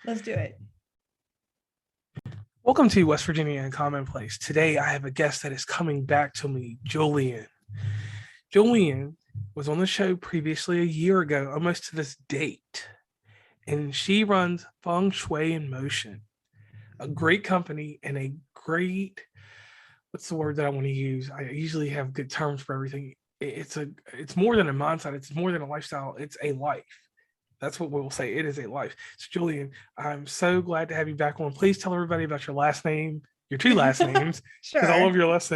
Let's do it. Welcome to West Virginia and Commonplace. Today, I have a guest that is coming back to me, Jillian. Jillian was on the show previously a year ago, almost to this date, and she runs Feng Shui in Motion, a great company and a great, what's the word that I want to use? I usually have good terms for everything. It's more than a mindset. It's more than a lifestyle. It's a life. That's what we'll say. It is a life. So, Julian, I'm so glad to have you back on. Please tell everybody about your last name, your two last names, because I love Sure. your last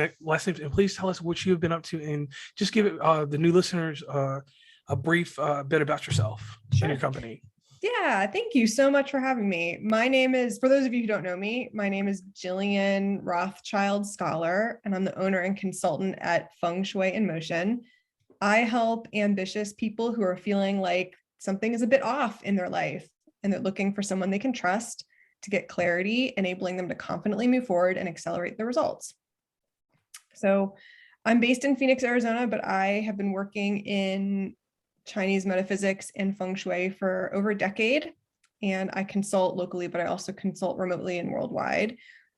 names. And please tell us what you have been up to, and just give the new listeners a brief bit about yourself and your Sure. company. Yeah, thank you so much for having me. My name is, for those of you who don't know me, my name is Jillian Rothschild Scholar, and I'm the owner and consultant at Feng Shui in Motion. I help ambitious people who are feeling like something is a bit off in their life and they're looking for someone they can trust to get clarity, enabling them to confidently move forward and accelerate the results. So I'm based in Phoenix, Arizona, but I have been working in Chinese metaphysics and Feng Shui for over a decade. And I consult locally, but I also consult remotely and worldwide.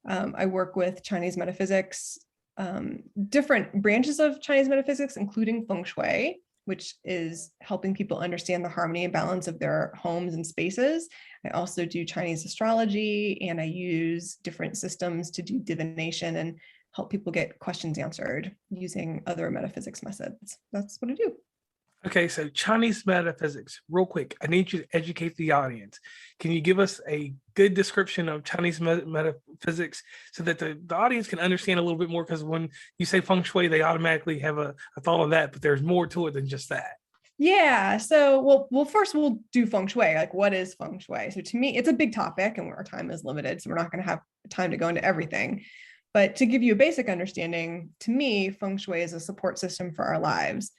I work with Chinese metaphysics, different branches of Chinese metaphysics, including Feng Shui, which is helping people understand the harmony and balance of their homes and spaces. I also do Chinese astrology, and I use different systems to do divination and help people get questions answered using other metaphysics methods. That's what I do. Okay, so Chinese metaphysics, real quick. I need you to educate the audience. Can you give us a good description of Chinese metaphysics so that the audience can understand a little bit more? Because when you say feng shui, they automatically have a thought of that, but there's more to it than just that. Yeah. So, well, first we'll do feng shui. Like, what is feng shui? So, to me, it's a big topic, and our time is limited, so we're not going to have time to go into everything. But to give you a basic understanding, to me, feng shui is a support system for our lives.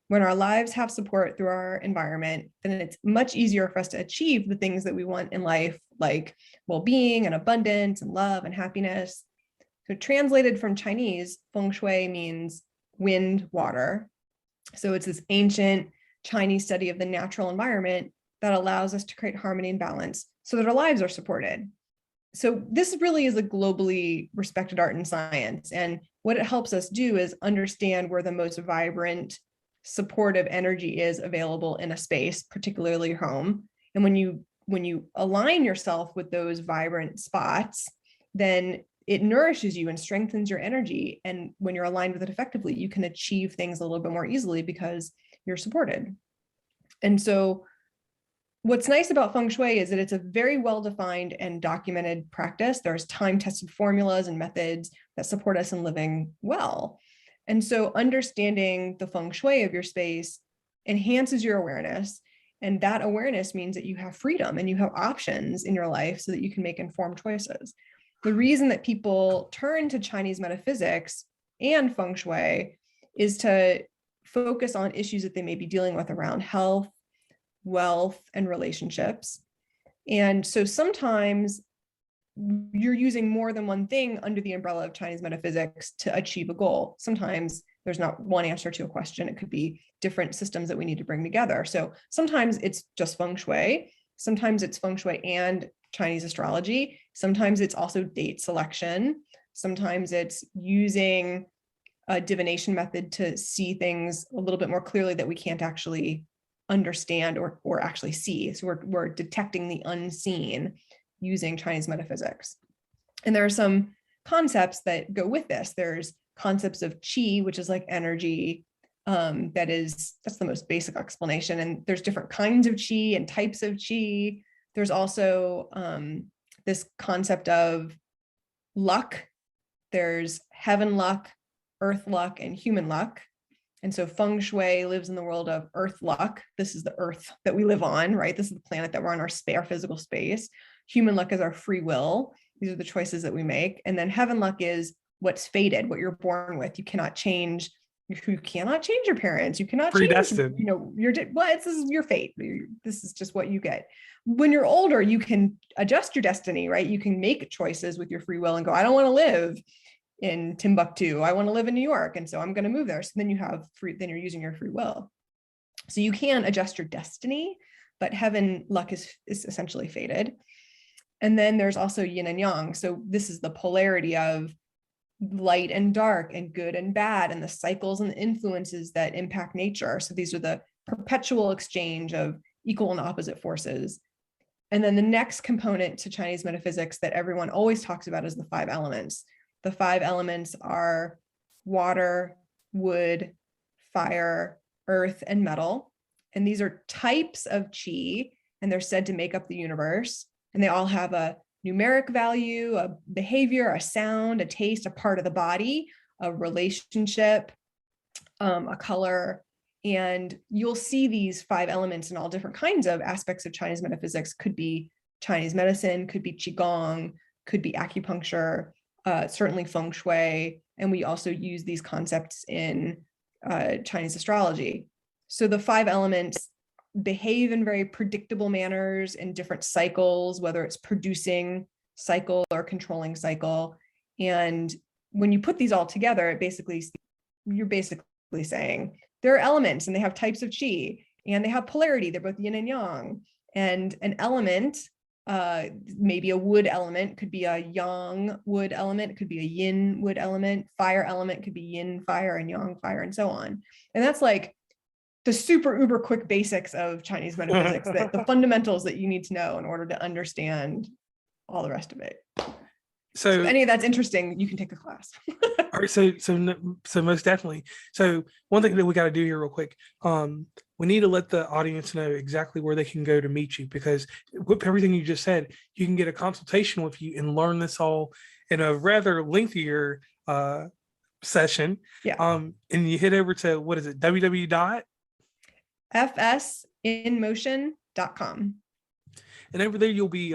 When our lives have support through our environment, then it's much easier for us to achieve the things that we want in life, like well-being and abundance and love and happiness. So, translated from Chinese, feng shui means wind, water. So, it's this ancient Chinese study of the natural environment that allows us to create harmony and balance so that our lives are supported. So this really is a globally respected art and science. And what it helps us do is understand where the most vibrant, supportive energy is available in a space, particularly your home. And when you align yourself with those vibrant spots, then it nourishes you and strengthens your energy. And when you're aligned with it effectively, you can achieve things a little bit more easily because you're supported. And so what's nice about feng shui is that it's a very well-defined and documented practice. There's time-tested formulas and methods that support us in living well. And so understanding the feng shui of your space enhances your awareness. And that awareness means that you have freedom and you have options in your life so that you can make informed choices. The reason that people turn to Chinese metaphysics and feng shui is to focus on issues that they may be dealing with around health, wealth, and relationships. And so sometimes you're using more than one thing under the umbrella of Chinese metaphysics to achieve a goal. Sometimes there's not one answer to a question. It could be different systems that we need to bring together. So sometimes it's just feng shui. Sometimes it's feng shui and Chinese astrology. Sometimes it's also date selection. Sometimes it's using a divination method to see things a little bit more clearly that we can't actually understand or actually see. So we're detecting the unseen using Chinese metaphysics. And there are some concepts that go with this. There's concepts of qi, which is like energy. That's the most basic explanation. And there's different kinds of qi and types of qi. There's also this concept of luck. There's heaven luck, earth luck, and human luck. And so feng shui lives in the world of earth luck. This is the earth that we live on, right? This is the planet that we're on, our physical space. Human luck is our free will. These are the choices that we make. And then heaven luck is what's fated, what you're born with. You cannot change your parents. You cannot change, Predestined. this is your fate. This is just what you get. When you're older, you can adjust your destiny, right? You can make choices with your free will and go, I don't want to live in Timbuktu. I want to live in New York. And so I'm going to move there. So then then you're using your free will. So you can adjust your destiny, but heaven luck is essentially fated. And then there's also yin and yang. So this is the polarity of light and dark and good and bad and the cycles and the influences that impact nature. So these are the perpetual exchange of equal and opposite forces. And then the next component to Chinese metaphysics that everyone always talks about is the five elements. The five elements are water, wood, fire, earth, and metal. And these are types of qi, and they're said to make up the universe. And they all have a numeric value, a behavior, a sound, a taste, a part of the body, a relationship, a color. And you'll see these five elements in all different kinds of aspects of Chinese metaphysics. Could be Chinese medicine, could be Qigong, could be acupuncture, certainly Feng Shui. And we also use these concepts in Chinese astrology. So the five elements behave in very predictable manners in different cycles, whether it's producing cycle or controlling cycle. And when you put these all together, you're basically saying there are elements and they have types of qi and they have polarity. They're both yin and yang. And an element, maybe a wood element could be a yang wood element, it could be a yin wood element, fire element could be yin fire and yang fire and so on. And that's like the super uber quick basics of Chinese metaphysics, that the fundamentals that you need to know in order to understand all the rest of it. So if any of that's interesting, you can take a class. All right, so most definitely. So one thing that we got to do here real quick, we need to let the audience know exactly where they can go to meet you, because with everything you just said, you can get a consultation with you and learn this all in a rather lengthier session. Yeah. And you head over to, what is it, fsinmotion.com. And over there you'll be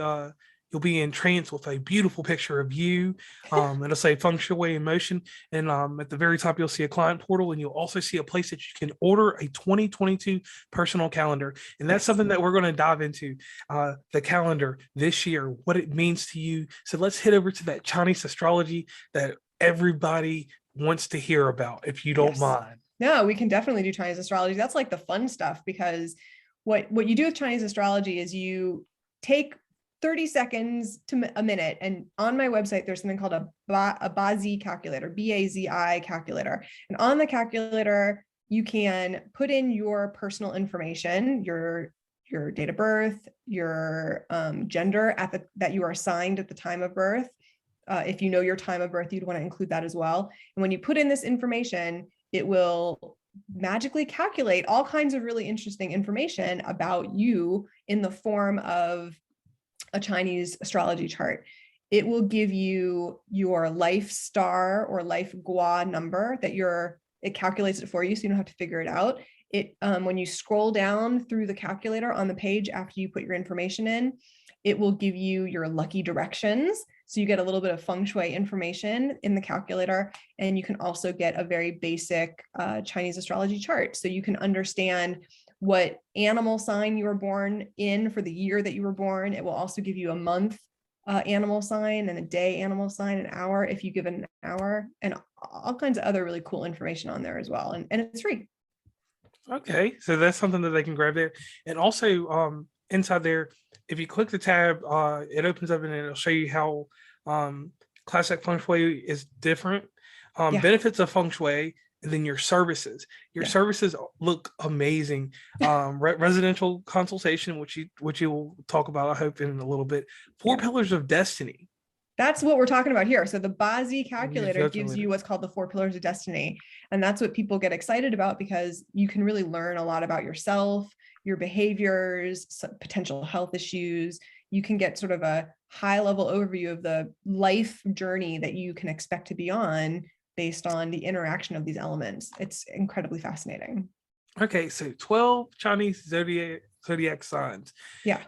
entranced with a beautiful picture of you. It'll say Feng Shui in motion, and at the very top you'll see a client portal, and you'll also see a place that you can order a 2022 personal calendar. And that's something that we're going to dive into, the calendar this year, what it means to you. So let's head over to that Chinese astrology that everybody wants to hear about, if you don't mind. No, we can definitely do Chinese astrology. That's like the fun stuff, because what you do with Chinese astrology is you take 30 seconds to a minute, and on my website there's something called a Bazi calculator, BAZI calculator. And on the calculator you can put in your personal information, your date of birth, your gender that you are assigned at the time of birth. If you know your time of birth, you'd want to include that as well. And when you put in this information, it will magically calculate all kinds of really interesting information about you in the form of a Chinese astrology chart. It will give you your life star or life gua number it calculates it for you, so you don't have to figure it out. When you scroll down through the calculator on the page after you put your information in, it will give you your lucky directions. So you get a little bit of Feng Shui information in the calculator, and you can also get a very basic Chinese astrology chart. So you can understand what animal sign you were born in for the year that you were born. It will also give you a month animal sign and a day animal sign, an hour if you give it an hour, and all kinds of other really cool information on there as well. And it's free. Okay, so that's something that they can grab there. And also inside there, if you click the tab, it opens up and it'll show you how classic Feng Shui is different, benefits of Feng Shui, and then your services. Your services look amazing. Residential consultation, which you will talk about, I hope, in a little bit. 4 pillars of destiny. That's what we're talking about here. So the Bazi calculator gives you what's called the 4 pillars of destiny. And that's what people get excited about, because you can really learn a lot about yourself, your behaviors, potential health issues. You can get sort of a high level overview of the life journey that you can expect to be on based on the interaction of these elements. It's incredibly fascinating. Okay, so 12 Chinese zodiac signs. Yeah.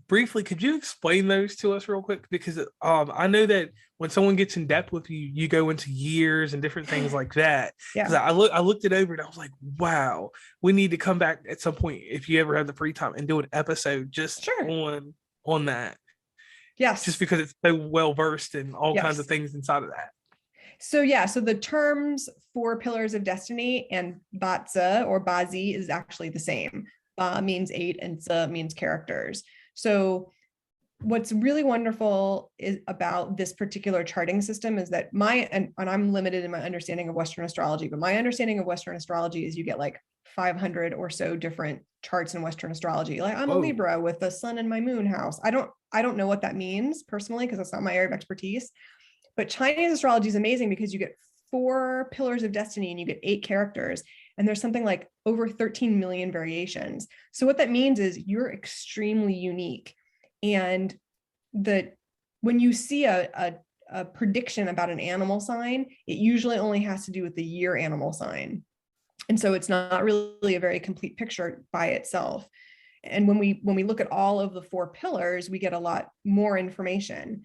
Briefly, could you explain those to us real quick? Because I know that when someone gets in depth with you, you go into years and different things like that. Yeah. I looked it over and I was like, wow, we need to come back at some point, if you ever have the free time, and do an episode just on that. Yes. Just because it's so well versed in all kinds of things inside of that. So so the terms 4 pillars of destiny and Batza or Bazi is actually the same. Ba means 8 and Za means characters. So what's really wonderful is about this particular charting system is that and I'm limited in my understanding of Western astrology, but my understanding of Western astrology is you get like 500 or so different charts in Western astrology. Like I'm a Whoa. Libra with the sun in my moon house. I don't know what that means personally, because that's not my area of expertise. But Chinese astrology is amazing because you get 4 pillars of destiny and you get 8 characters. And there's something like over 13 million variations. So what that means is you're extremely unique. And when you see a prediction about an animal sign, it usually only has to do with the year animal sign. And so it's not really a very complete picture by itself. And when we look at all of the 4 pillars, we get a lot more information.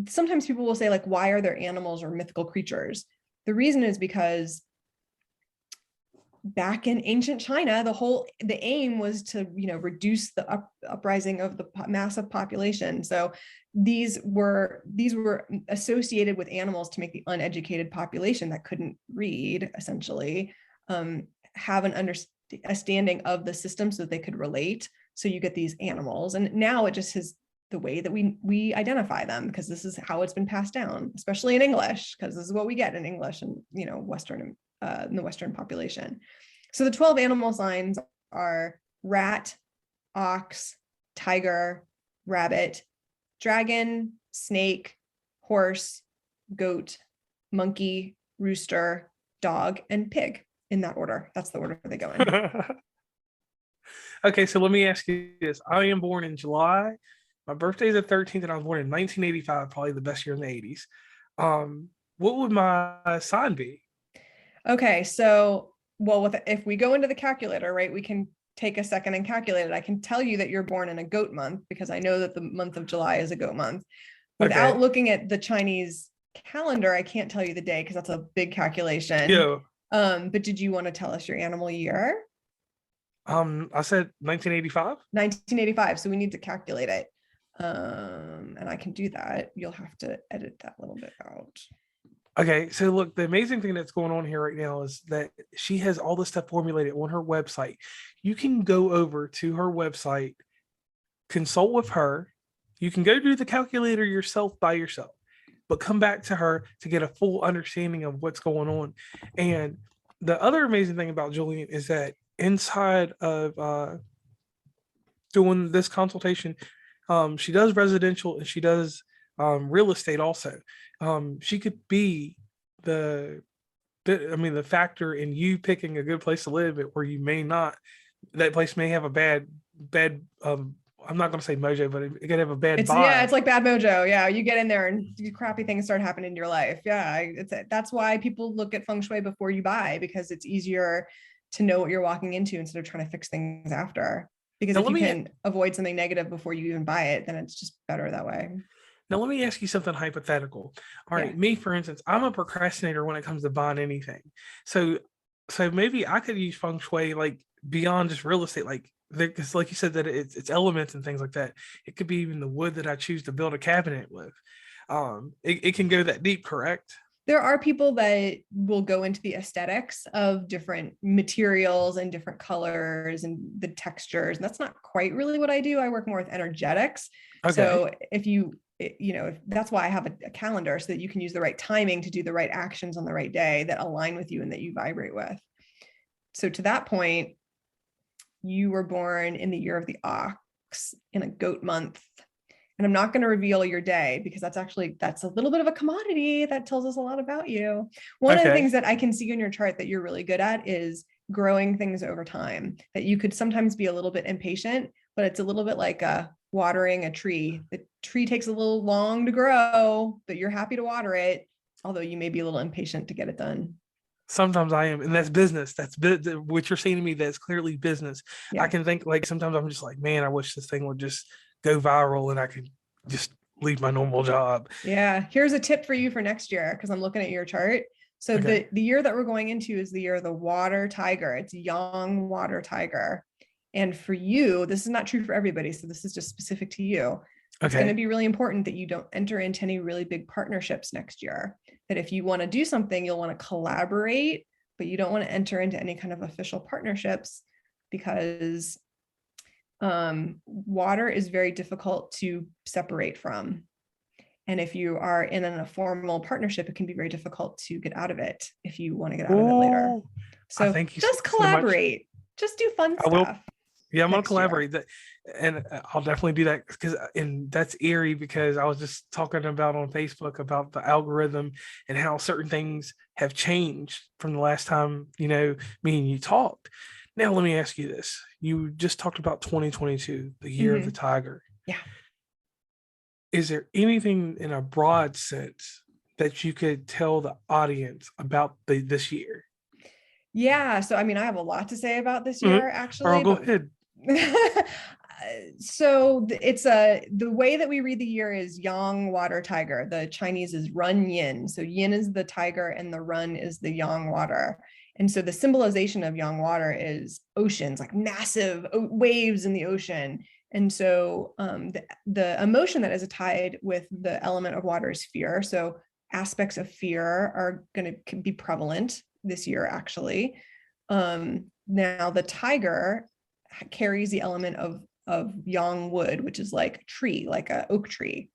Sometimes people will say, like, why are there animals or mythical creatures? The reason is because back in ancient China, the aim was to, reduce the uprising of the massive population. So these were associated with animals to make the uneducated population that couldn't read, essentially, have an understanding of the system so that they could relate. So you get these animals, and now it just is the way that we identify them, because this is how it's been passed down, especially in English, because this is what we get in English and Western in the Western population. So the 12 animal signs are rat, ox, tiger, rabbit, dragon, snake, horse, goat, monkey, rooster, dog, and pig, in that order. That's the order they go in. Okay, so let me ask you this. I am born in July. My birthday is the 13th, and I was born in 1985, probably the best year in the 80s. What would my sign be? Okay, so if we go into the calculator, right, we can take a second and calculate it. I can tell you that you're born in a goat month because I know that the month of July is a goat month. Without looking at the Chinese calendar, I can't tell you the day because that's a big calculation. Yeah. But did you want to tell us your animal year? I said 1985. 1985. So we need to calculate it. And I can do that. You'll have to edit that little bit out. Okay, so look, the amazing thing that's going on here right now is that she has all this stuff formulated on her website. You can go over to her website, consult with her. You can go do the calculator yourself by yourself, but come back to her to get a full understanding of what's going on. And the other amazing thing about Jillian is that inside of doing this consultation, she does residential and she does real estate also. She could be the factor in you picking a good place to live where you may not. That place may have a bad. I'm not going to say mojo, but it could have a bad vibe. Yeah, it's like bad mojo. Yeah, you get in there and crappy things start happening in your life. Yeah, that's why people look at Feng Shui before you buy, because it's easier to know what you're walking into instead of trying to fix things after. Because if you can avoid something negative before you even buy it, then it's just better that way. Now, let me ask you something hypothetical. All right, me, for instance, I'm a procrastinator when it comes to buying anything. So maybe I could use Feng Shui like beyond just real estate, because like you said that it's elements and things like that. It could be even the wood that I choose to build a cabinet with. It can go that deep, correct? There are people that will go into the aesthetics of different materials and different colors and the textures. And that's not quite really what I do. I work more with energetics. Okay. So if that's why I have a calendar, so that you can use the right timing to do the right actions on the right day that align with you and that you vibrate with. So to that point, you were born in the year of the ox in a goat month. And I'm not going to reveal your day because that's a little bit of a commodity that tells us a lot about you. One of the things that I can see in your chart that you're really good at is growing things over time, that you could sometimes be a little bit impatient, but it's a little bit like watering a tree. The tree takes a little long to grow, but you're happy to water it, although you may be a little impatient to get it done. Sometimes I am, and that's business. That's what you're saying to me. That's clearly business. Yeah. I can think sometimes I'm just like, man, I wish this thing would just go viral and I could just leave my normal job. Yeah. Here's a tip for you for next year, because I'm looking at your chart. So the year that we're going into is the year of the water tiger. It's young water tiger. And for you, this is not true for everybody. So this is just specific to you. It's going to be really important that you don't enter into any really big partnerships next year. That if you want to do something, you'll want to collaborate, but you don't want to enter into any kind of official partnerships, because Water is very difficult to separate from. And if you are in a formal partnership, it can be very difficult to get out of it if you want to get out of it later. Oh, I So thank you just so much. collaborate, just do fun I will. stuff Yeah, I'm gonna next year. collaborate that, and I'll definitely do that because, and that's eerie because I was just talking about on Facebook about the algorithm and how certain things have changed from the last time me and you talked. Now let me ask you this: you just talked about 2022, the year of the tiger. Yeah. Is there anything in a broad sense that you could tell the audience about this year? Yeah. So, I mean, I have a lot to say about this Mhm. year, Or actually, go but ahead. so it's the way that we read the year is yang water tiger. The Chinese is run yin. So yin is the tiger and the run is the yang water. And so the symbolization of yang water is oceans, like massive waves in the ocean. And so the emotion that is tied with the element of water is fear. So aspects of fear are going to be prevalent this year, actually. Now the tiger carries the element of yang wood, which is like tree, like an oak tree.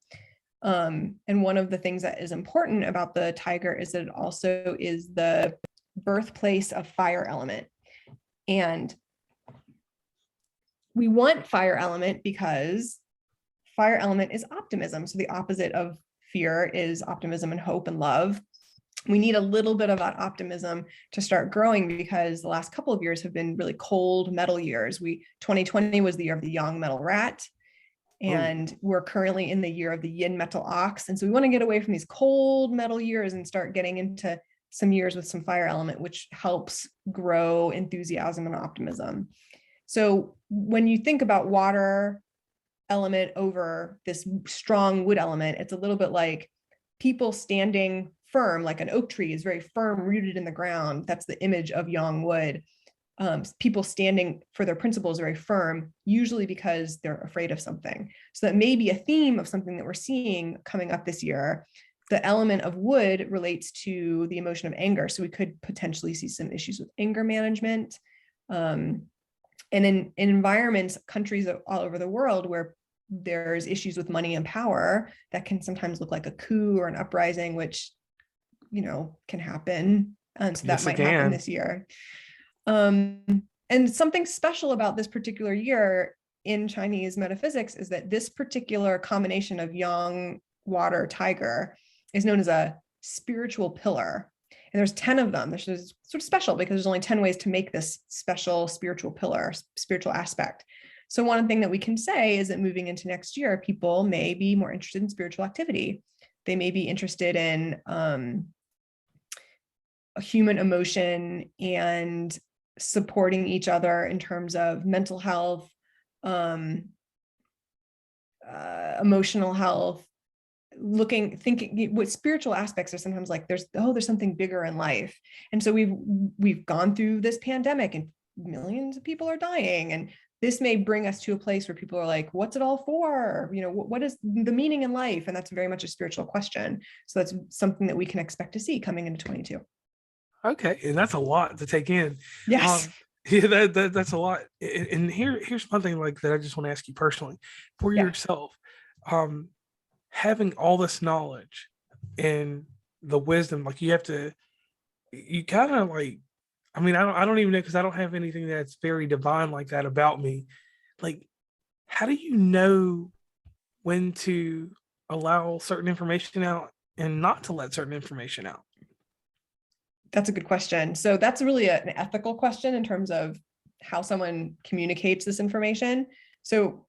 And one of the things that is important about the tiger is that it also is the birthplace of fire element. And we want fire element because fire element is optimism. So the opposite of fear is optimism and hope and love. We need a little bit of that optimism to start growing because the last couple of years have been really cold metal years. 2020 was the year of the yang metal rat, and we're currently in the year of the yin metal ox. And so we want to get away from these cold metal years and start getting into some years with some fire element, which helps grow enthusiasm and optimism. So when you think about water element over this strong wood element, it's a little bit like people standing firm, like an oak tree is very firm, rooted in the ground. That's the image of yang wood. People standing for their principles are very firm, usually because they're afraid of something. So that may be a theme of something that we're seeing coming up this year. The element of wood relates to the emotion of anger. So we could potentially see some issues with anger management. And in environments, countries all over the world where there's issues with money and power, that can sometimes look like a coup or an uprising, which can happen. And so that might happen this year. And something special about this particular year in Chinese metaphysics is that this particular combination of yang, water, tiger is known as a spiritual pillar. And there's 10 of them. This is sort of special because there's only 10 ways to make this special spiritual pillar, spiritual aspect. So one thing that we can say is that moving into next year, people may be more interested in spiritual activity. They may be interested in a human emotion and supporting each other in terms of mental health, emotional health, thinking what spiritual aspects are sometimes like there's something bigger in life. And so we've gone through this pandemic and millions of people are dying, and this may bring us to a place where people are like, what's it all for? What is the meaning in life? And that's very much a spiritual question. So that's something that we can expect to see coming into 22. Okay, and that's a lot to take in. Yes. Yeah, that's a lot. And here's one thing like that I just want to ask you personally for yourself. Having all this knowledge and the wisdom, like you kind of like, I mean, I don't even know because I don't have anything that's very divine like that about me. Like, how do you know when to allow certain information out and not to let certain information out? That's a good question. So that's really an ethical question in terms of how someone communicates this information. So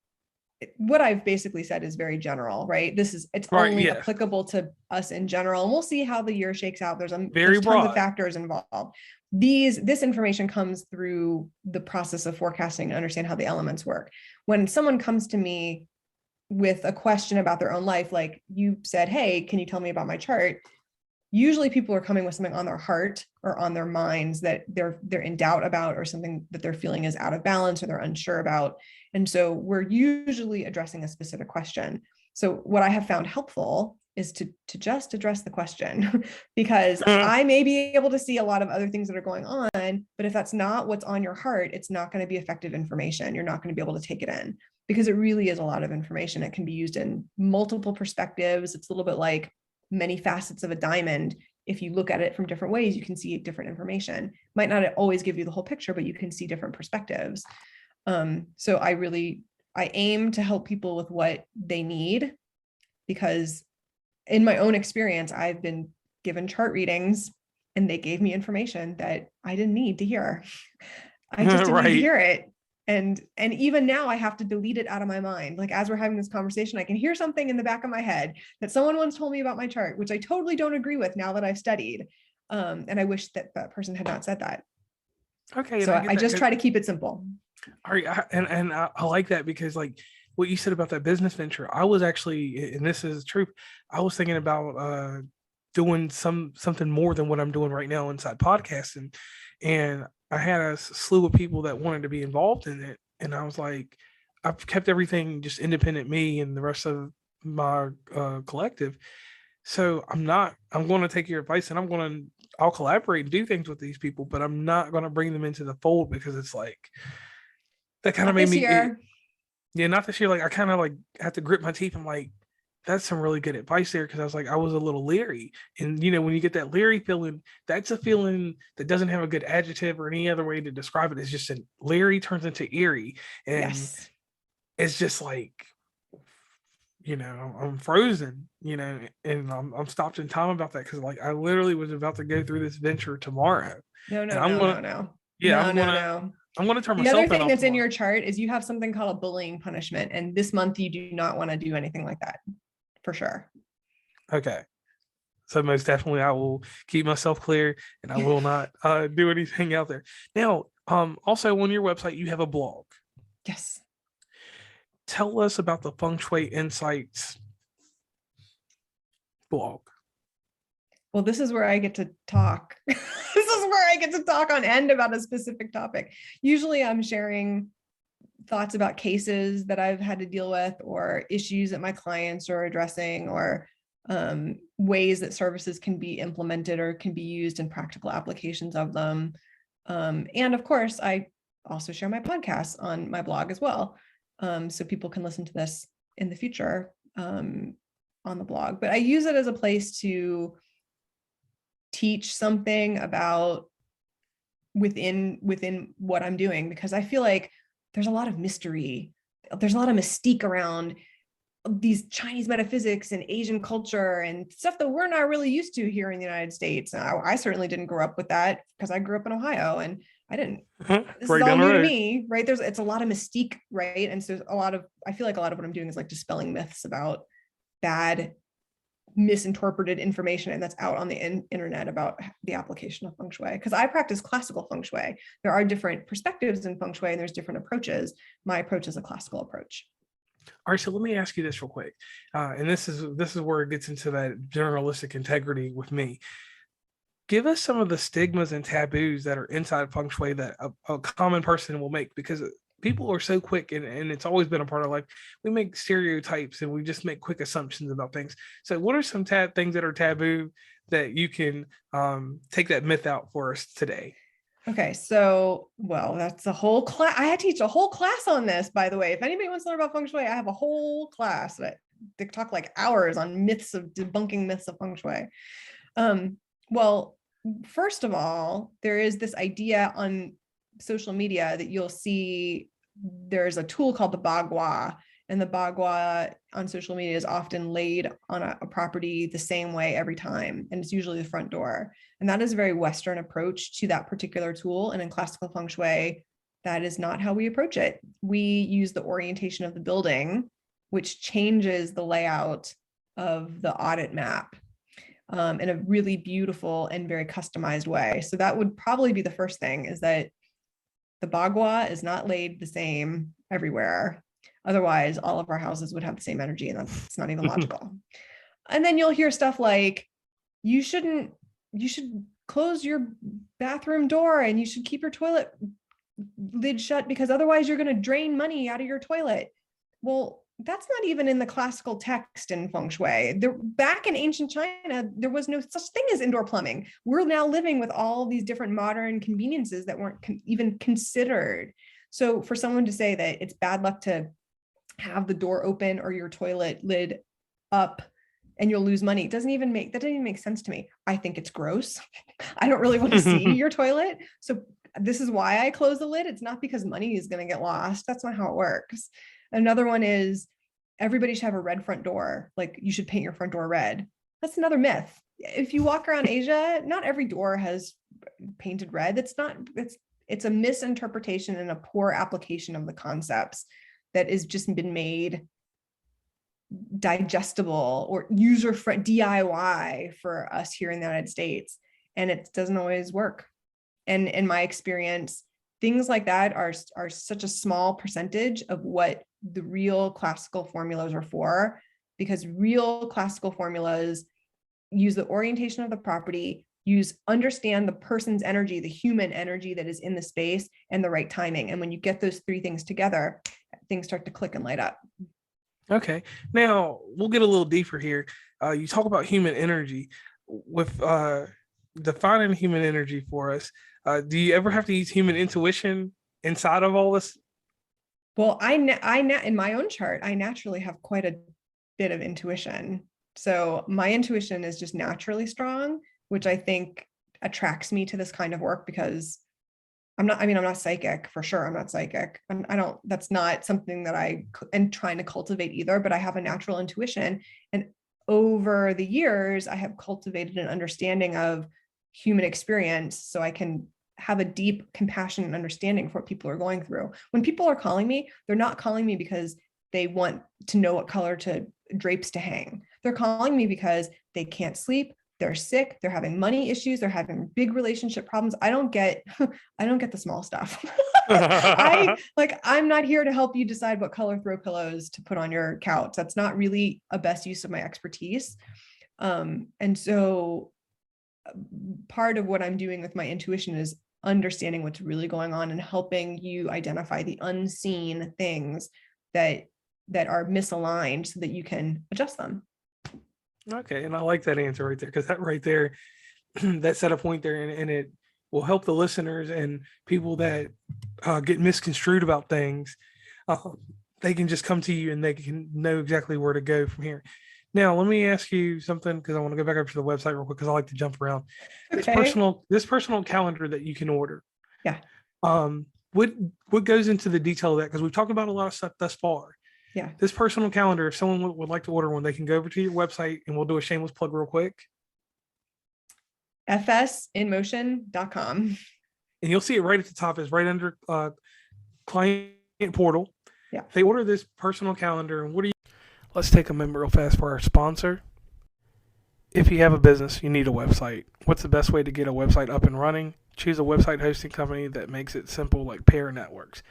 what I've basically said is very general, right? It's only applicable to us in general, and we'll see how the year shakes out. There's tons of factors involved. This information comes through the process of forecasting and understand how the elements work. When someone comes to me with a question about their own life, like you said, hey, can you tell me about my chart? Usually people are coming with something on their heart or on their minds that they're in doubt about, or something that they're feeling is out of balance or they're unsure about. And so we're usually addressing a specific question. So what I have found helpful is to just address the question because I may be able to see a lot of other things that are going on, but if that's not what's on your heart, it's not going to be effective information. You're not going to be able to take it in because it really is a lot of information. It can be used in multiple perspectives. It's a little bit like many facets of a diamond. If you look at it from different ways, you can see different information. Might not always give you the whole picture, but you can see different perspectives. So I aim to help people with what they need because in my own experience, I've been given chart readings and they gave me information that I didn't need to hear. I just didn't need to hear it. And even now I have to delete it out of my mind. Like as we're having this conversation, I can hear something in the back of my head that someone once told me about my chart, which I totally don't agree with now that I've studied. And I wish that person had not said that. Okay. So I just try to keep it simple. All right. I like that because like what you said about that business venture, I was actually, and this is true, I was thinking about doing something more than what I'm doing right now inside podcasting. And I had a slew of people that wanted to be involved in it. And I was like, I've kept everything just independent, me and the rest of my collective. So I'm going to take your advice and I'll collaborate and do things with these people, but I'm not going to bring them into the fold because it's like, that kind of made me, not this year. Like I kind of like have to grip my teeth. I'm like, that's some really good advice there. Cause I was a little leery. And when you get that leery feeling, that's a feeling that doesn't have a good adjective or any other way to describe it. It's just leery turns into eerie. And it's just like, I'm frozen, and I'm stopped in time about that. Cause like, I literally was about to go through this venture tomorrow. No. Yeah, I'm going to turn myself in. The other thing that's in your chart is you have something called a bullying punishment. And this month you do not want to do anything like that for sure. Okay. So most definitely I will keep myself clear and I will not do anything out there. Now, also on your website, you have a blog. Yes. Tell us about the Feng Shui Insights blog. Well, this is where I get to talk. This is where I get to talk on end about a specific topic. Usually I'm sharing thoughts about cases that I've had to deal with or issues that my clients are addressing or ways that services can be implemented or can be used in practical applications of them. And of course, I also share my podcasts on my blog as well. So people can listen to this in the future on the blog. But I use it as a place to teach something about within what I'm doing, because I feel like there's a lot of mystery. There's a lot of mystique around these Chinese metaphysics and Asian culture and stuff that we're not really used to here in the United States. I certainly didn't grow up with that because I grew up in Ohio and I didn't. This is all new to me, right? It's a lot of mystique, right? And so I feel like a lot of what I'm doing is like dispelling myths about bad, misinterpreted information and that's out on the internet about the application of Feng Shui. Because I practice classical Feng Shui. There are different perspectives in Feng Shui and there's different approaches. My approach is a classical approach. All right, so let me ask you this real quick, and this is where it gets into that journalistic integrity with me. Give us some of the stigmas and taboos that are inside Feng Shui that a common person will make, because people are so quick, and it's always been a part of life. We make stereotypes and we just make quick assumptions about things. So what are some things that are taboo that you can take that myth out for us today? Okay, so, well, that's a whole class. I teach a whole class on this, by the way. If anybody wants to learn about Feng Shui, I have a whole class that they talk like hours on debunking myths of Feng Shui. Well, first of all, there is this idea on social media that you'll see there's a tool called the Bagua, and the Bagua on social media is often laid on a property the same way every time, and it's usually the front door. And that is a very Western approach to that particular tool. And in classical Feng Shui, that is not how we approach it. We use the orientation of the building, which changes the layout of the audit map in a really beautiful and very customized way. So that would probably be the first thing, is that the Bagua is not laid the same everywhere. Otherwise, all of our houses would have the same energy, and that's not even logical. And then you'll hear stuff like, you should close your bathroom door and you should keep your toilet lid shut because otherwise you're going to drain money out of your toilet. Well, that's not even in the classical text in Feng Shui. Back in ancient China, there was no such thing as indoor plumbing. We're now living with all these different modern conveniences that weren't even considered. So for someone to say that it's bad luck to have the door open or your toilet lid up and you'll lose money, that doesn't even make sense to me. I think it's gross. I don't really want to see your toilet. So this is why I close the lid. It's not because money is going to get lost. That's not how it works. Another one is everybody should have a red front door. Like you should paint your front door red. That's another myth. If you walk around Asia, not every door has painted red. It's a misinterpretation and a poor application of the concepts that has just been made digestible or user-friendly DIY for us here in the United States. And it doesn't always work. And in my experience, things like that are such a small percentage of what the real classical formulas are for, because real classical formulas use the orientation of the property, understand the person's energy, the human energy that is in the space, and the right timing. And when you get those three things together, things start to click and light up. Okay. Now we'll get a little deeper here. You talk about human energy with defining human energy for us. Do you ever have to use human intuition inside of all this? Well, in my own chart, I naturally have quite a bit of intuition. So my intuition is just naturally strong, which I think attracts me to this kind of work because I'm not psychic for sure. I'm not psychic. That's not something that I am trying to cultivate either, but I have a natural intuition. And over the years, I have cultivated an understanding of human experience so I can have a deep compassion and understanding for what people are going through. When people are calling me, they're not calling me because they want to know what color to drapes to hang. They're calling me because they can't sleep, they're sick, they're having money issues, they're having big relationship problems. I don't get the small stuff. I'm not here to help you decide what color throw pillows to put on your couch. That's not really a best use of my expertise. And so part of what I'm doing with my intuition is understanding what's really going on and helping you identify the unseen things that are misaligned so that you can adjust them. Okay. And I like that answer right there, because that right there, that set a point there, and it will help the listeners and people that get misconstrued about things. They can just come to you and they can know exactly where to go from here. Now, let me ask you something, because I want to go back up to the website real quick, because I like to jump around. Okay. This personal calendar that you can order. Yeah. What goes into the detail of that? Because we've talked about a lot of stuff thus far. Yeah. This personal calendar, if someone would like to order one, they can go over to your website, and we'll do a shameless plug real quick. fsinmotion.com. And you'll see it right at the top. Is right under client portal. Yeah. They order this personal calendar, and let's take a minute real fast for our sponsor. If you have a business, you need a website. What's the best way to get a website up and running? Choose a website hosting company that makes it simple, like Pair Networks.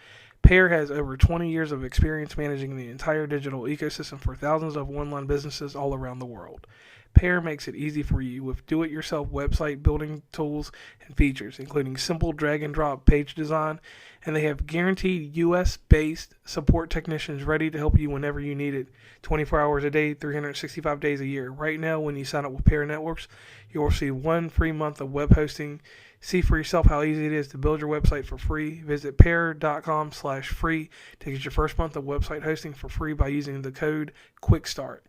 Pair has over 20 years of experience managing the entire digital ecosystem for thousands of online businesses all around the world. Pair makes it easy for you with do-it-yourself website building tools and features, including simple drag-and-drop page design, and they have guaranteed US-based support technicians ready to help you whenever you need it, 24 hours a day, 365 days a year. Right now, when you sign up with Pair Networks, you'll receive 1 free month of web hosting. See for yourself how easy it is to build your website for free. Visit pair.com/free to get your first month of website hosting for free by using the code QUICKSTART.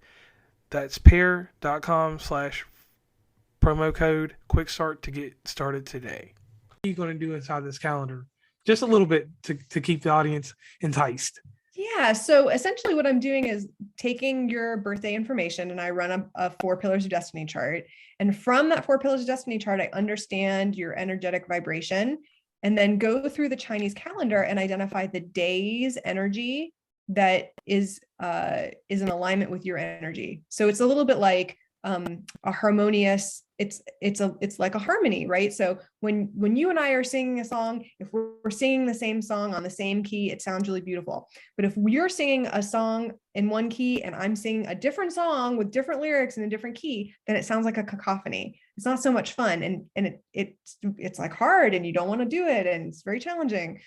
That's pair.com/promo code QUICKSTART to get started today. What are you going to do inside this calendar? Just a little bit to keep the audience enticed. Yeah. So essentially what I'm doing is taking your birthday information, and I run a 4 pillars of destiny chart. And from that 4 pillars of destiny chart, I understand your energetic vibration, and then go through the Chinese calendar and identify the day's energy that is in alignment with your energy. So it's a little bit like a harmonious, it's like a harmony, right? So when you and I are singing a song, if we're singing the same song on the same key, it sounds really beautiful. But if you're singing a song in one key and I'm singing a different song with different lyrics in a different key, then it sounds like a cacophony. It's not so much fun, and it's like hard, and you don't want to do it, and it's very challenging.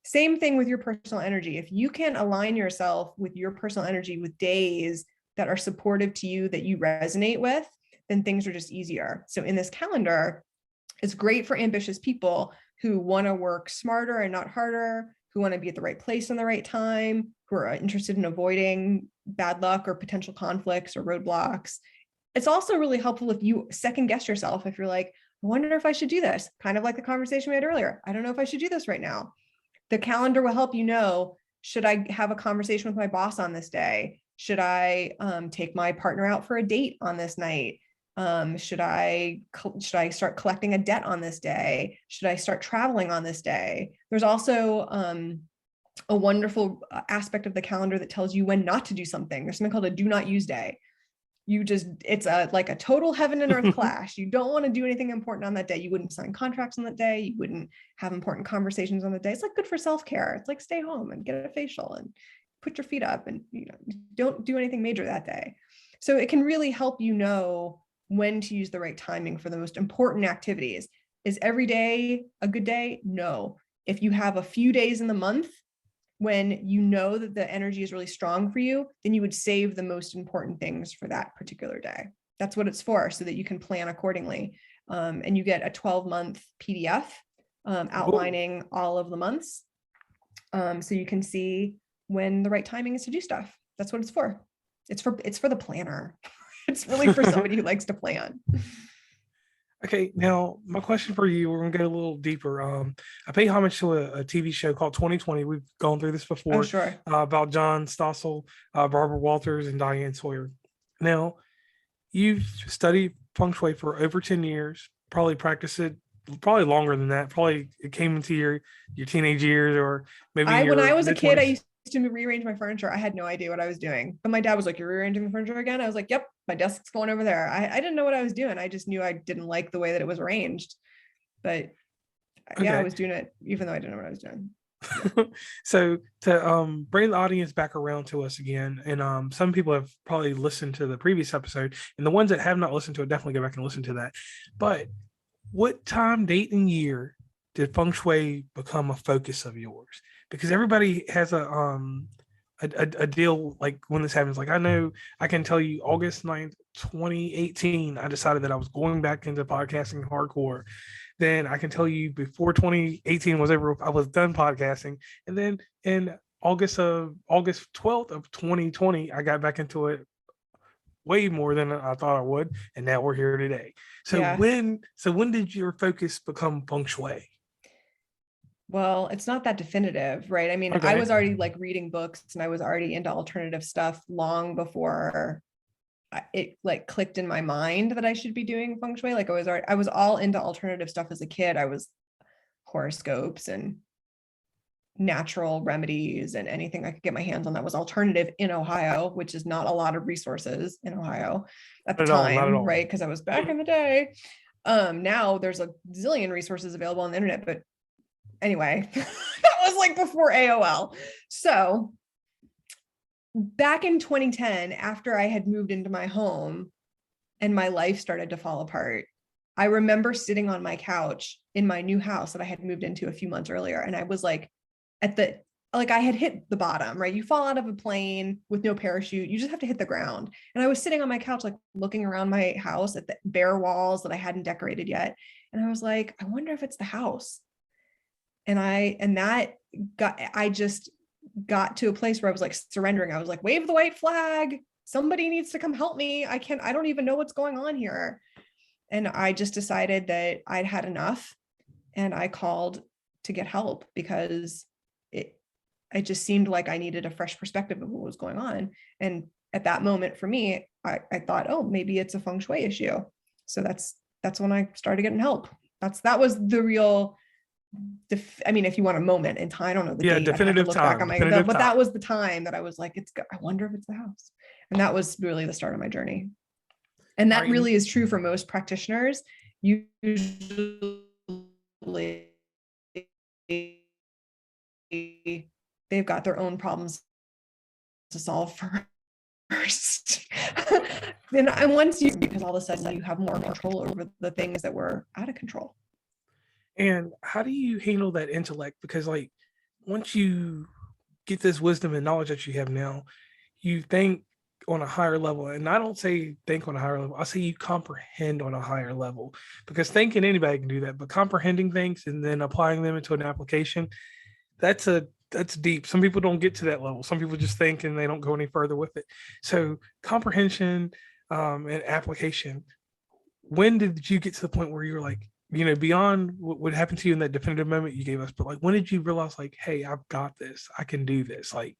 Same thing with your personal energy. If you can align yourself with your personal energy with days that are supportive to you, that you resonate with, then things are just easier. So in this calendar, it's great for ambitious people who want to work smarter and not harder, who want to be at the right place in the right time, who are interested in avoiding bad luck or potential conflicts or roadblocks. It's also really helpful if you second guess yourself. If you're like, I wonder if I should do this, kind of like the conversation we had earlier. I don't know if I should do this right now. The calendar will help you know, should I have a conversation with my boss on this day? Should I take my partner out for a date on this night? Should I start collecting a debt on this day? Should I start traveling on this day? There's also a wonderful aspect of the calendar that tells you when not to do something. There's something called a do not use day. It's like a total heaven and earth clash. You don't want to do anything important on that day. You wouldn't sign contracts on that day. You wouldn't have important conversations on the day. It's like good for self-care. It's like stay home and get a facial and put your feet up and don't do anything major that day. So it can really help you know when to use the right timing for the most important activities. Is every day a good day? No. If you have a few days in the month when you know that the energy is really strong for you, then you would save the most important things for that particular day. That's what it's for, so that you can plan accordingly. And you get a 12-month PDF outlining all of the months. So you can see when the right timing is to do stuff. That's what it's for. It's for the planner. It's really for somebody who likes to plan. Okay, now my question for you, we're gonna go a little deeper. I pay homage to a TV show called 2020. We've gone through this before. Oh, sure. About John Stossel, Barbara Walters, and Diane Sawyer. Now, you've studied Feng Shui for over 10 years, probably practiced it probably longer than that. Probably it came into your teenage years, or maybe when I was a kid, I mid-20s. used to rearrange my furniture. I had no idea what I was doing. But my dad was like, "You're rearranging the furniture again?" I was like, "Yep, my desk's going over there." I didn't know what I was doing. I just knew I didn't like the way that it was arranged. But yeah, I was doing it even though I didn't know what I was doing. So to bring the audience back around to us again, and some people have probably listened to the previous episode, and the ones that have not listened to it, definitely go back and listen to that. But what time, date, and year did Feng Shui become a focus of yours? Because everybody has a deal, like when this happens. Like I know I can tell you August 9th, 2018, I decided that I was going back into podcasting hardcore. Then I can tell you before 2018 was over, I was done podcasting. And then in August 12th of 2020, I got back into it way more than I thought I would. And now we're here today. So Yeah. when did your focus become Feng Shui? Well, it's not that definitive, right? I mean, I was already like reading books and I was already into alternative stuff long before it like clicked in my mind that I should be doing Feng Shui. Like I was all into alternative stuff as a kid. I was horoscopes and natural remedies and anything I could get my hands on that was alternative in Ohio, which is not a lot of resources in Ohio at the time, right? Because I was back in the day. Now there's a zillion resources available on the internet, but anyway, that was like before AOL. So back in 2010, after I had moved into my home and my life started to fall apart, I remember sitting on my couch in my new house that I had moved into a few months earlier. And I was like, I had hit the bottom, right? You fall out of a plane with no parachute. You just have to hit the ground. And I was sitting on my couch, like looking around my house at the bare walls that I hadn't decorated yet. And I was like, I wonder if it's the house. And I just got to a place where I was like surrendering. I was like, wave the white flag. Somebody needs to come help me. I don't even know what's going on here. And I just decided that I'd had enough. And I called to get help because it just seemed like I needed a fresh perspective of what was going on. And at that moment for me, I thought, oh, maybe it's a Feng Shui issue. So that's when I started getting help. That was the real, I mean, if you want a moment in time, I don't know the date. Definitive time. But that was the time that I was like, I wonder if it's the house. And that was really the start of my journey. And that really is true for most practitioners. Usually they've got their own problems to solve first. and once because all of a sudden you have more control over the things that were out of control. And how do you handle that intellect? Because like once you get this wisdom and knowledge that you have now, you think on a higher level. And I don't say think on a higher level, I say you comprehend on a higher level, because thinking anybody can do that, but comprehending things and then applying them into an application, that's deep. Some people don't get to that level. Some people just think and they don't go any further with it. So comprehension and application. When did you get to the point where you were like, beyond what happened to you in that definitive moment you gave us, but like, when did you realize like, hey, I've got this, I can do this? Like,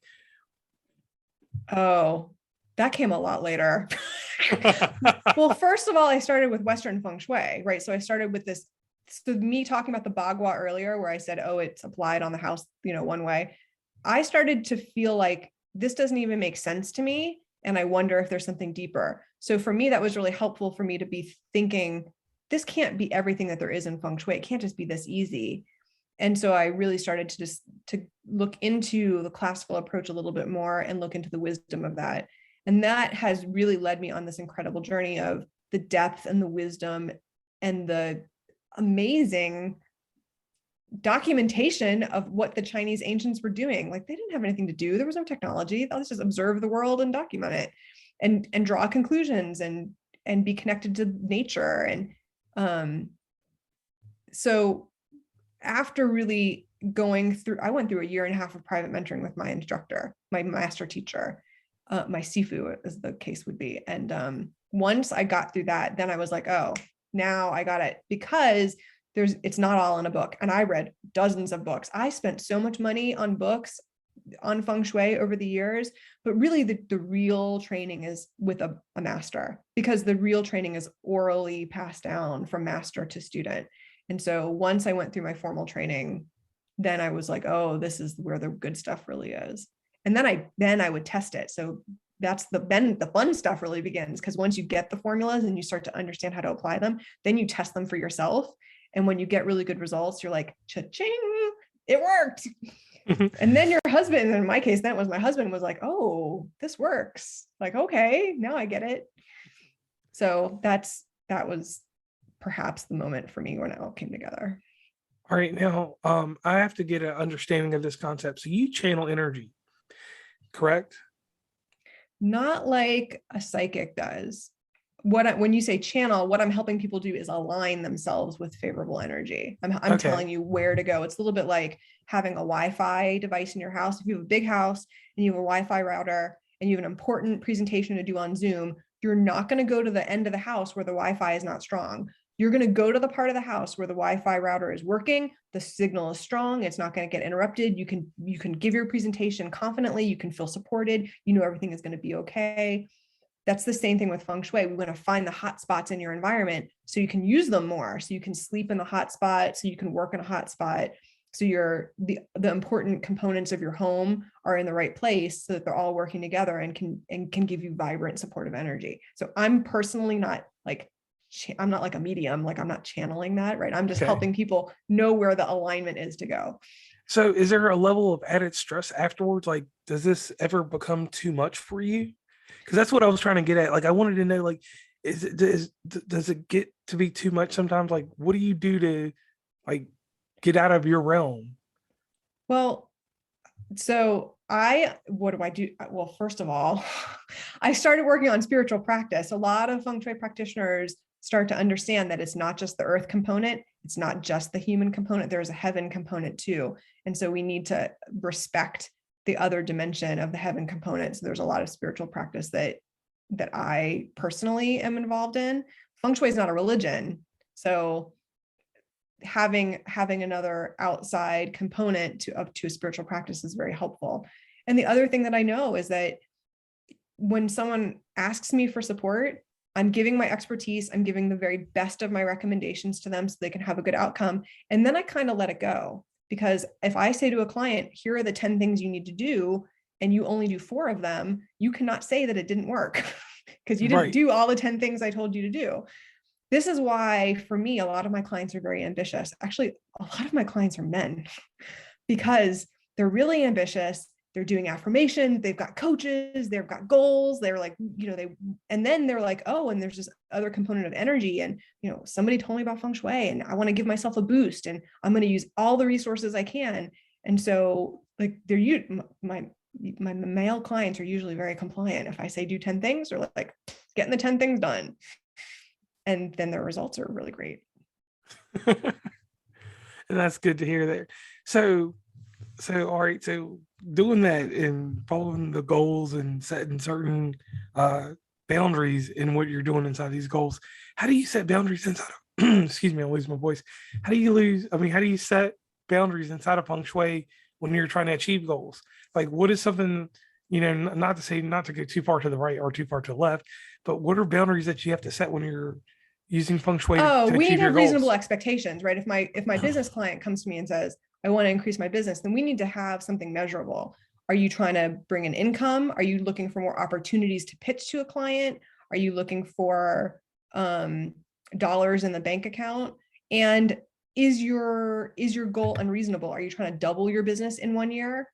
Oh, that came a lot later. Well, first of all, I started with Western Feng Shui, right? So I started with this, so me talking about the Bagua earlier, where I said, oh, it's applied on the house, one way. I started to feel like this doesn't even make sense to me. And I wonder if there's something deeper. So for me, that was really helpful for me to be thinking, this can't be everything that there is in Feng Shui. It can't just be this easy. And so I really started to look into the classical approach a little bit more and look into the wisdom of that. And that has really led me on this incredible journey of the depth and the wisdom and the amazing documentation of what the Chinese ancients were doing. Like, they didn't have anything to do. There was no technology. Let's just observe the world and document it and draw conclusions and be connected to nature. And so after really I went through a year and a half of private mentoring with my instructor, my master teacher, my Sifu, as the case would be. And once I got through that, then I was like, oh, now I got it, because it's not all in a book. And I read dozens of books. I spent so much money on books on Feng Shui over the years, but really the real training is with a master, because the real training is orally passed down from master to student. And so once I went through my formal training, then I was like, oh, this is where the good stuff really is. And then I would test it. So that's then the fun stuff really begins, because once you get the formulas and you start to understand how to apply them, then you test them for yourself. And when you get really good results, you're like, cha-ching, it worked. And then your husband, in my case, that was my husband, was like, oh, this works. Like, okay, now I get it. So that was perhaps the moment for me when it all came together. all right, now I have to get an understanding of this concept. So you channel energy, correct? Not like a psychic does. When you say channel, what I'm helping people do is align themselves with favorable energy. I'm Okay. telling you where to go. It's a little bit like having a Wi-Fi device in your house. If you have a big house and you have a Wi-Fi router and you have an important presentation to do on Zoom, you're not going to go to the end of the house where the Wi-Fi is not strong. You're going to go to the part of the house where the Wi-Fi router is working, the signal is strong, it's not going to get interrupted. You can give your presentation confidently, you can feel supported, everything is going to be okay. That's the same thing with Feng Shui. We want to find the hot spots in your environment so you can use them more. So you can sleep in the hot spot, so you can work in a hot spot. So the important components of your home are in the right place, so that they're all working together and can give you vibrant, supportive energy. So I'm personally not like, I'm not like a medium, like I'm not channeling that, right? I'm just helping people know where the alignment is to go. So is there a level of added stress afterwards? Like, does this ever become too much for you? Because that's what I was trying to get at. Like, I wanted to know, like, does it get to be too much sometimes? Like, what do you do to like get out of your realm? Well, so what do I do? Well, first of all, I started working on spiritual practice. A lot of Feng Shui practitioners start to understand that it's not just the earth component. It's not just the human component. There's a heaven component too. And so we need to respect the other dimension of the heaven component. So there's a lot of spiritual practice that I personally am involved in. Feng Shui is not a religion. So having another outside component to a spiritual practice is very helpful. And the other thing that I know is that when someone asks me for support, I'm giving my expertise, I'm giving the very best of my recommendations to them so they can have a good outcome. And then I kind of let it go. Because if I say to a client, here are the 10 things you need to do, and you only do 4 of them, you cannot say that it didn't work because you didn't do all the 10 things I told you to do. This is why, for me, a lot of my clients are very ambitious. Actually, a lot of my clients are men because they're really ambitious. They're doing affirmations. They've got coaches. They've got goals. They're like, and then they're like, oh, and there's this other component of energy. And, somebody told me about Feng Shui and I want to give myself a boost and I'm going to use all the resources I can. And so like my male clients are usually very compliant. If I say do 10 things, they're like getting the 10 things done. And then their results are really great. And that's good to hear there. So all right, so doing that and following the goals and setting certain boundaries in what you're doing inside these goals, how do you set boundaries inside of, excuse me, I lose my voice. How do you set boundaries inside of Feng Shui when you're trying to achieve goals? Like, what is something, not to say not to go too far to the right or too far to the left, but what are boundaries that you have to set when you're using Feng Shui to we need achieve to your have goals? reasonable expectations, right? If my business client comes to me and says, I want to increase my business, then we need to have something measurable. Are you trying to bring in income? Are you looking for more opportunities to pitch to a client? Are you looking for dollars in the bank account? And is your goal unreasonable? Are you trying to double your business in 1 year?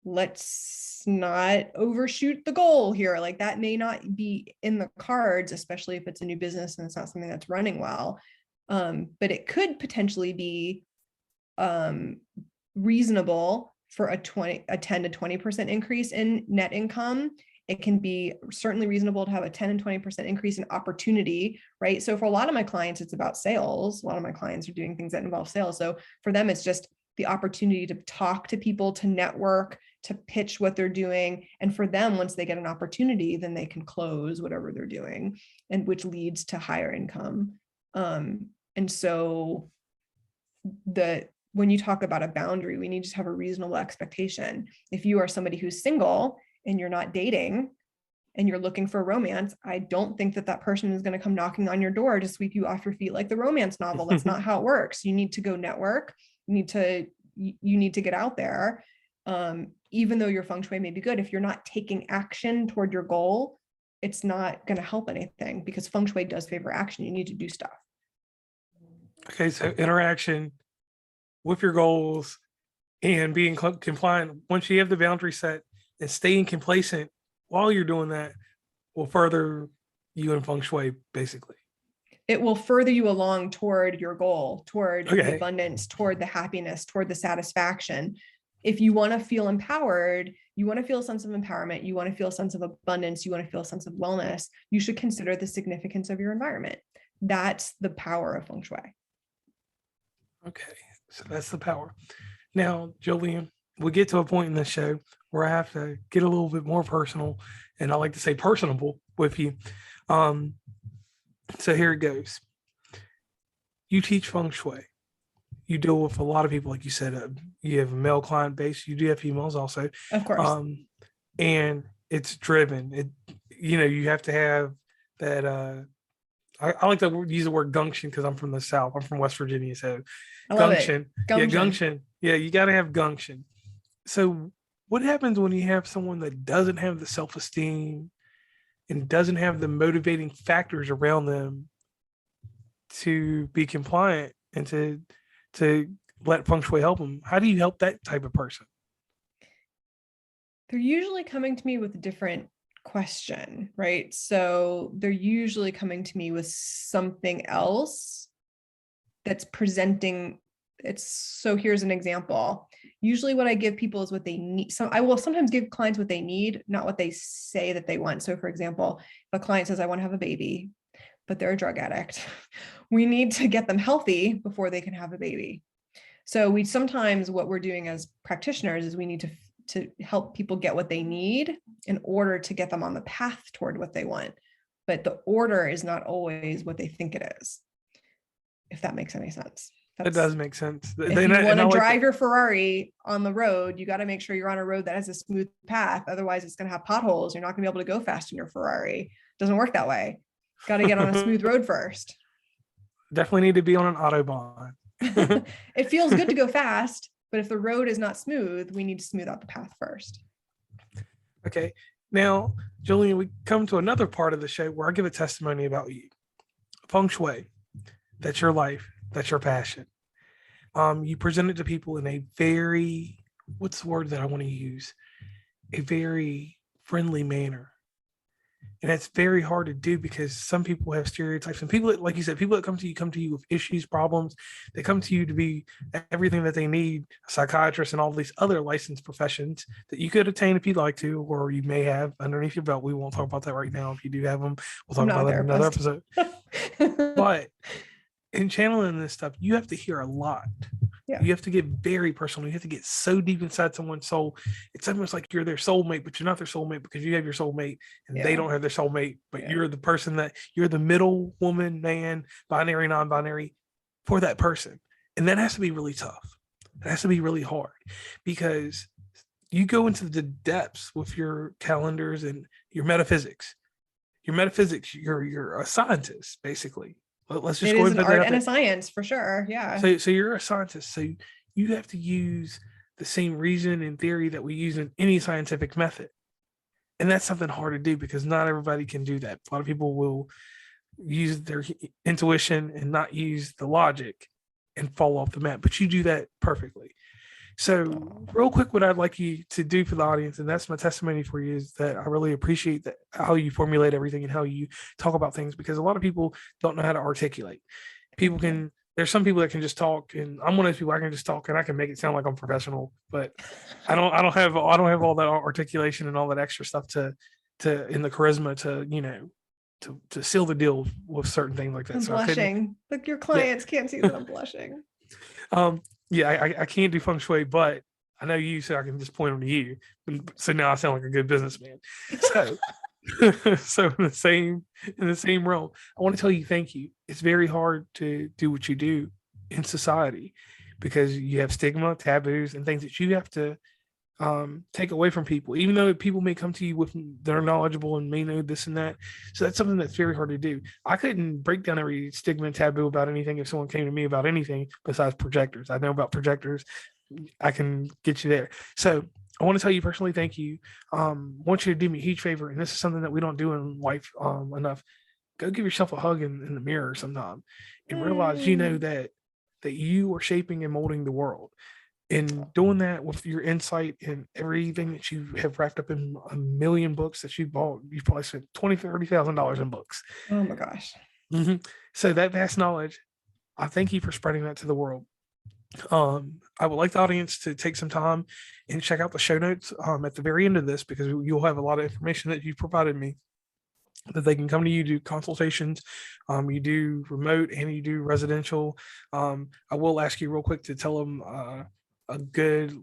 Let's not overshoot the goal here. Like that may not be in the cards, especially if it's a new business and it's not something that's running well. But it could potentially be reasonable for a 10 to 20% increase in net income. It can be certainly reasonable to have a 10 and 20% increase in opportunity, right? So for a lot of my clients, it's about sales. A lot of my clients are doing things that involve sales. So for them, it's just the opportunity to talk to people, to network, to pitch what they're doing. And for them, once they get an opportunity, then they can close whatever they're doing, and which leads to higher income. And so when you talk about a boundary, we need to have a reasonable expectation. If you are somebody who's single and you're not dating and you're looking for romance, I don't think that person is going to come knocking on your door to sweep you off your feet like the romance novel. That's not how it works. You need to go network. You need to get out there. Even though your Feng Shui may be good, if you're not taking action toward your goal, it's not going to help anything, because Feng Shui does favor action. You need to do stuff. Okay, so interaction with your goals and being compliant. Once you have the boundary set and staying complacent while you're doing that will further you in Feng Shui, basically. It will further you along toward your goal, toward Okay. the abundance, toward the happiness, toward the satisfaction. If you want to feel empowered, you want to feel a sense of empowerment, you want to feel a sense of abundance, you want to feel a sense of wellness, you should consider the significance of your environment. That's the power of Feng Shui. Okay, so that's the power. Now, Jillian, we get to a point in the show where I have to get a little bit more personal, and I like to say personable with you. So here it goes. You teach Feng Shui. You deal with a lot of people, like you said. You have a male client base. You do have females also, of course. And it's driven. You have to have that. I like to use the word gumption because I'm from the South. I'm from West Virginia, so I love gumption. It. Yeah, gumption. Yeah, you got to have gumption. So what happens when you have someone that doesn't have the self-esteem and doesn't have the motivating factors around them to be compliant and to let Feng Shui help them? How do you help that type of person? They're usually coming to me with a different question, right? So they're usually coming to me with something else that's presenting. So here's an example. Usually what I give people is what they need. So I will sometimes give clients what they need, not what they say that they want. So for example, if a client says, I want to have a baby, but they're a drug addict, we need to get them healthy before they can have a baby. So what we're doing as practitioners is we need to help people get what they need in order to get them on the path toward what they want. But the order is not always what they think it is, if that makes any sense. That does make sense. If you want to drive your Ferrari on the road, you got to make sure you're on a road that has a smooth path. Otherwise, it's going to have potholes. You're not going to be able to go fast in your Ferrari. It doesn't work that way. Got to get on a smooth road first. Definitely need to be on an Autobahn. It feels good to go fast, but if the road is not smooth, we need to smooth out the path first. Okay. Now, Jillian, we come to another part of the show where I give a testimony about you. Feng Shui, that's your life. That's your passion. You present it to people in a very, what's the word that I want to use? A very friendly manner. And it's very hard to do because some people have stereotypes, and people, like you said, people that come to you with issues, problems. They come to you to be everything that they need, a psychiatrist and all these other licensed professions that you could attain if you'd like to, or you may have underneath your belt. We won't talk about that right now. If you do have them, we'll talk about that in another episode. But in channeling this stuff, you have to hear a lot. Yeah. You have to get very personal. You have to get so deep inside someone's soul. It's almost like you're their soulmate, but you're not their soulmate because you have your soulmate and they don't have their soulmate, but you're the person that you're the middle woman, man, binary, non-binary for that person. And that has to be really tough. It has to be really hard because you go into the depths with your calendars and your metaphysics. Your metaphysics, you're a scientist, basically. Let's just go ahead and put that out there. It is an art and a science for sure. Yeah. So you're a scientist. So you have to use the same reason and theory that we use in any scientific method. And that's something hard to do because not everybody can do that. A lot of people will use their intuition and not use the logic and fall off the map, but you do that perfectly. So real quick, what I'd like you to do for the audience, and that's my testimony for you, is that I really appreciate that how you formulate everything and how you talk about things, because a lot of people don't know how to articulate. There's some people that can just talk, and I'm one of those people. I can just talk and I can make it sound like I'm professional, but I don't have all that articulation and all that extra stuff to in the charisma to seal the deal with certain things like that. I'm blushing. Look, your clients can't see that I'm blushing. Yeah, I can't do feng shui, but I know you, so I can just point them to you. So now I sound like a good businessman. So, so in the same realm, I want to tell you thank you. It's very hard to do what you do in society because you have stigma, taboos, and things that you have to take away from people, even though people may come to you with they're knowledgeable and may know this and that. So that's something that's very hard to do. I couldn't break down every stigma and taboo about anything if someone came to me about anything besides projectors. I know about projectors. I can get you there. So I want to tell you personally, thank you. I want you to do me a huge favor, and this is something that we don't do in life enough. Go give yourself a hug in the mirror sometime and realize, that you are shaping and molding the world. And doing that with your insight and everything that you have wrapped up in a million books that you bought, you probably spent $20,000-$30,000 in books. Oh my gosh. Mm-hmm. So that vast knowledge, I thank you for spreading that to the world. I would like the audience to take some time and check out the show notes at the very end of this, because you'll have a lot of information that you provided me that they can come to you, do consultations. You do remote and you do residential. I will ask you real quick to tell them a good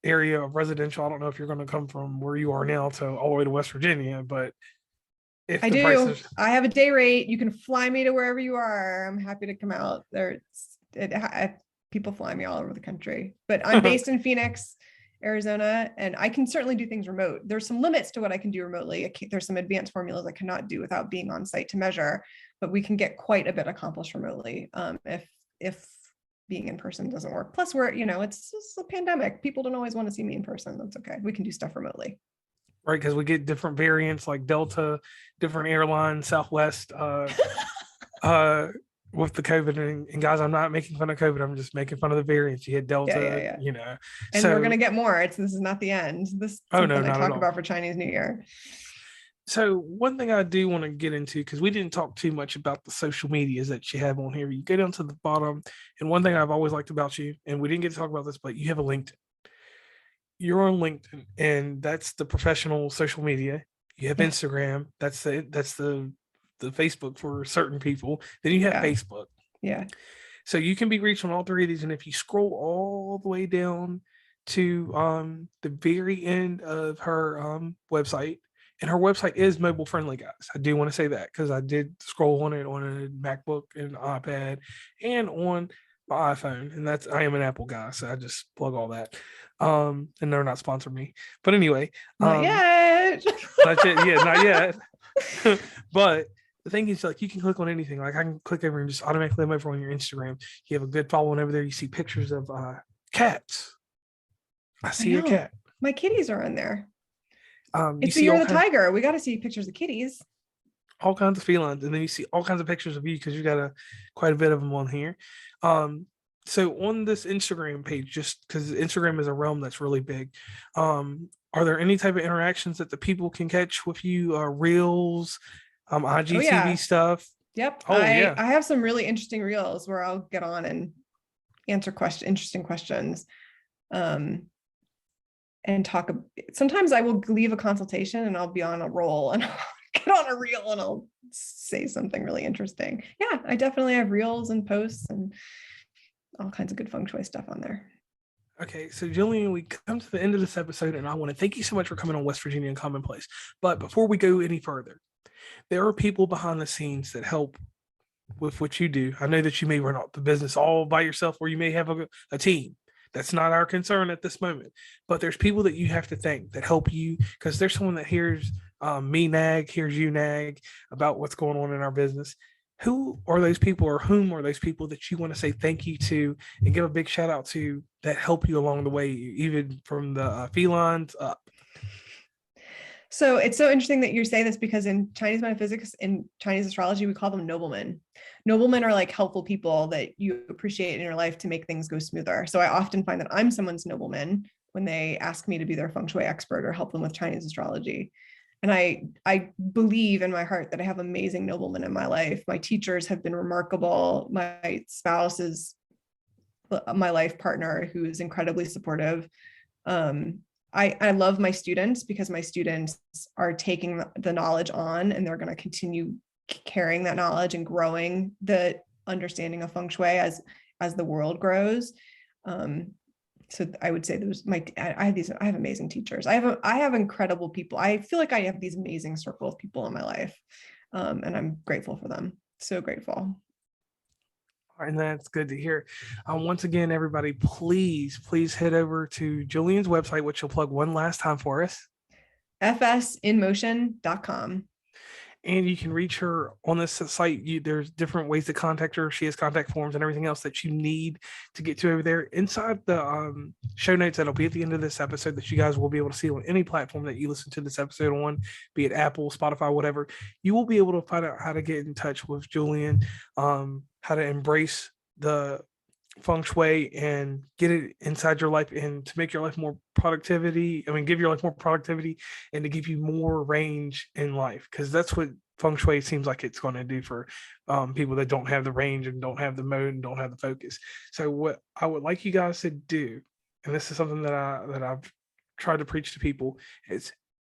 area of residential. I don't know if you're going to come from where you are now to all the way to West Virginia, but if I do, I have a day rate. You can fly me to wherever you are. I'm happy to come out there. People fly me all over the country, but I'm based in Phoenix, Arizona, and I can certainly do things remote. There's some limits to what I can do remotely. There's some advanced formulas I cannot do without being on site to measure, but we can get quite a bit accomplished remotely if being in person doesn't work. Plus it's a pandemic. People don't always want to see me in person. That's okay. We can do stuff remotely. Right. Because we get different variants like Delta, different airlines, Southwest, with the COVID. And guys, I'm not making fun of COVID. I'm just making fun of the variants. You had Delta, And we're going to get more. This is not the end. This is something I talk about for Chinese New Year. So one thing I do want to get into, because we didn't talk too much about the social medias that you have on here. You go down to the bottom, and one thing I've always liked about you, and we didn't get to talk about this, but you have a LinkedIn. You're on LinkedIn, and that's the professional social media. You have Instagram. That's the Facebook for certain people. Then you have Facebook. Yeah. So you can be reached on all three of these, and if you scroll all the way down to the very end of her website. And her website is mobile friendly, guys. I do want to say that because I did scroll on it on a MacBook and iPad and on my iPhone. And I am an Apple guy, so I just plug all that. And they're not sponsoring me. But anyway. Not yet. Not yet. Yeah, not yet. But the thing is, like, you can click on anything. Like, I can click over and just automatically come over on your Instagram. You have a good following over there. You see pictures of cats. I see a cat. My kitties are in there. It's the year of the tiger. We got to see pictures of kitties. All kinds of felines, and then you see all kinds of pictures of you because you got quite a bit of them on here. So on this Instagram page, just because Instagram is a realm that's really big, are there any type of interactions that the people can catch with you? Reels, Oh IGTV yeah. stuff? Yep. Oh yeah. I have some really interesting reels where I'll get on and answer interesting questions. Um, and talk. Sometimes I will leave a consultation and I'll be on a roll and I'll get on a reel and I'll say something really interesting. Yeah, I definitely have reels and posts and all kinds of good feng shui stuff on there. Okay, so Jillian, we come to the end of this episode, and I want to thank you so much for coming on West Virginia and Commonplace. But before we go any further, there are people behind the scenes that help with what you do. I know that you may run the business all by yourself, or you may have a team. That's not our concern at this moment. But there's people that you have to thank that help you, because there's someone that hears me nag, hears you nag about what's going on in our business. Who are those people, or whom are those people that you want to say thank you to and give a big shout out to that help you along the way, even from the felines up? So it's so interesting that you say this, because in Chinese metaphysics, in Chinese astrology, we call them noblemen. Noblemen are like helpful people that you appreciate in your life to make things go smoother. So I often find that I'm someone's nobleman when they ask me to be their feng shui expert or help them with Chinese astrology. And I believe in my heart that I have amazing noblemen in my life. My teachers have been remarkable. My spouse is my life partner, who is incredibly supportive. I love my students, because my students are taking the knowledge on and they're going to continue carrying that knowledge and growing the understanding of feng shui as the world grows. So I would say I have amazing teachers. I have incredible people. I feel like I have these amazing circle of people in my life. And I'm grateful for them. So grateful. And that's good to hear. Once again, everybody, please head over to Jillian's website, which you'll plug one last time for us. fsinmotion.com. And you can reach her on this site. There's different ways to contact her. She has contact forms and everything else that you need to get to over there. Inside the show notes that'll be at the end of this episode, that you guys will be able to see on any platform that you listen to this episode on, be it Apple, Spotify, whatever, you will be able to find out how to get in touch with Jillian, how to embrace the feng shui and get it inside your life, and to make your life more give your life more productivity, and to give you more range in life, because that's what feng shui seems like it's going to do for people that don't have the range and don't have the mode and don't have the focus. So what I would like you guys to do, and this is something that I've tried to preach to people, is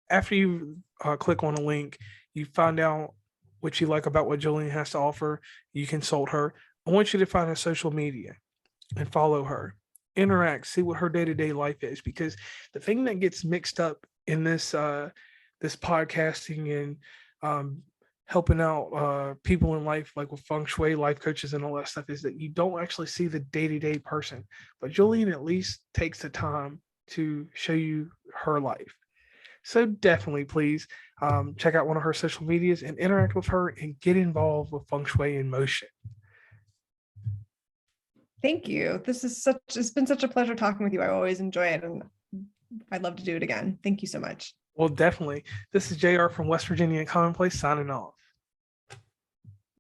after you click on a link, you find out what you like about what Jillian has to offer, you consult her. I want you to find her social media and follow her, interact, see what her day-to-day life is, because the thing that gets mixed up in this this podcasting and helping out people in life, like with feng shui, life coaches, and all that stuff, is that you don't actually see the day-to-day person. But Jillian at least takes the time to show you her life. So definitely, please check out one of her social medias and interact with her and get involved with Feng Shui in Motion. Thank you. It's been such a pleasure talking with you. I always enjoy it, and I'd love to do it again. Thank you so much. Well, definitely. This is JR from West Virginia and Commonplace signing off.